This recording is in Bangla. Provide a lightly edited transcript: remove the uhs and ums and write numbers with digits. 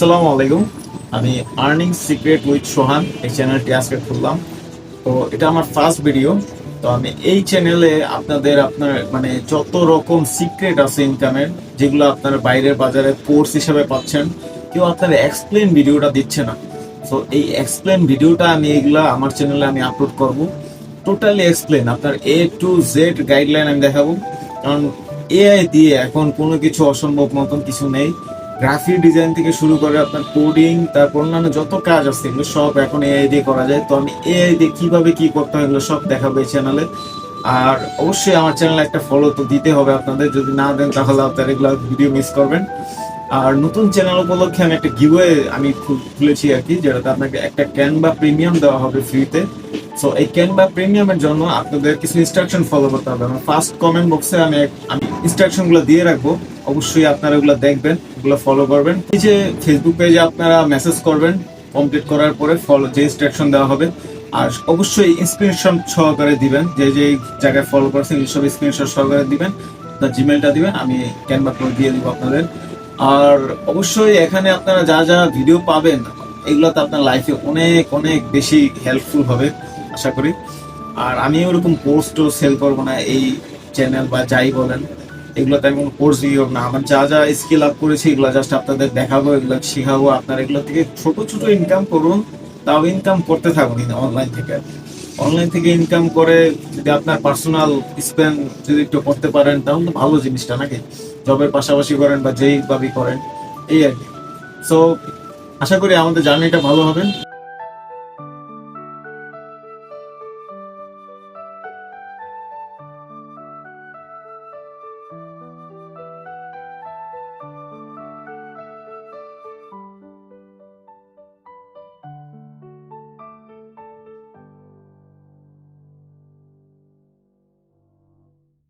আসসালামু আলাইকুম। আমি আর্নিং সিক্রেট উইথ সোহান এই চ্যানেলটি আজকে খুললাম। তো এটা আমার ফার্স্ট ভিডিও। তো আমি এই চ্যানেলে আপনার মানে যত রকম সিক্রেট আছে ইনকামের, যেগুলো আপনার বাইরের বাজারে কোর্স হিসেবে পাচ্ছেন, কেউ আপনার এক্সপ্লেন ভিডিওটা দিচ্ছে না। তো এই এক্সপ্লেন ভিডিওটা আমি এগুলা আমার চ্যানেলে আমি আপলোড করব। টোটালি এক্সপ্লেন আপনার A to Z গাইডলাইন আমি দেখাবো। কারণ এআই দিয়ে এখন কোনো কিছু অসম্ভব মতন কিছু নেই। গ্রাফিক ডিজাইন থেকে শুরু করে আপনার কোডিং, তারপর অন্যান্য যত কাজ আছে এগুলো সব এখন এআই দিয়ে করা যায়। তো আমি এআই দিয়ে কিভাবে কি করতে হয় এগুলো সব দেখাবো এই চ্যানেলে। আর অবশ্যই আমার চ্যানেলে একটা ফলো তো দিতে হবে আপনাদের, যদি না দেন তাহলে আপনারা এগুলো ভিডিও মিস করবেন। আর নতুন চ্যানেল উপলক্ষে আমি একটা গিভওয়ে আমি খুলেছি আর কি, যেটাতে আপনাকে একটা ক্যানভা প্রিমিয়াম দেওয়া হবে ফ্রিতে। সো এই ক্যানভা প্রিমিয়ামের জন্য আপনাদের কিছু ইনস্ট্রাকশন ফলো করতে হবে। আমার ফার্স্ট কমেন্ট বক্সে আমি ইনস্ট্রাকশন গুলো দিয়ে রাখবো। অবশ্যই আপনারা এগুলো দেখবেন, এগুলো ফলো করবেন। এই যে ফেসবুক পেজে আপনারা মেসেজ করবেন, কমপ্লিট করার পরে ফলো যে ইনস্ট্রাকশন দেওয়া হবে। আর অবশ্যই স্ক্রিনশট সহকারে দিবেন, যে যে জায়গায় ফলো করছেন সব স্ক্রিনশট সহকারে দিবেন, আপনার জিমেলটা দিবেন, আমি ক্যানভা করে দিয়ে দিব আপনাদের। আর অবশ্যই এখানে আপনারা যা যা ভিডিও পাবেন এগুলোতে আপনার লাইফে অনেক অনেক বেশি হেল্পফুল হবে আশা করি। আর আমি ওরকম পোস্টও সেল করবো না এই চ্যানেল বা যাই বলেন, এগুলোতে আমি কোনো কোর্স দিও না। আমার যা যা স্কিল আপ করেছি এগুলো জাস্ট আপনাদের দেখাবো, এগুলো শিখাবো। আপনারা এগুলো থেকে ছোট ছোট ইনকাম করুন, তাও ইনকাম করতে থাকুন অনলাইন থেকে। অনলাইন থেকে ইনকাম করে যদি আপনার পার্সোনাল স্পেন্ড যদি একটু করতে পারেন তাহলে তো ভালো জিনিসটা নাকি, জবের পাশাপাশি করেন বা যেই ভাবেই করেন, এই আর কি। সো আশা করি আমাদের জার্নিটা ভালো হবে।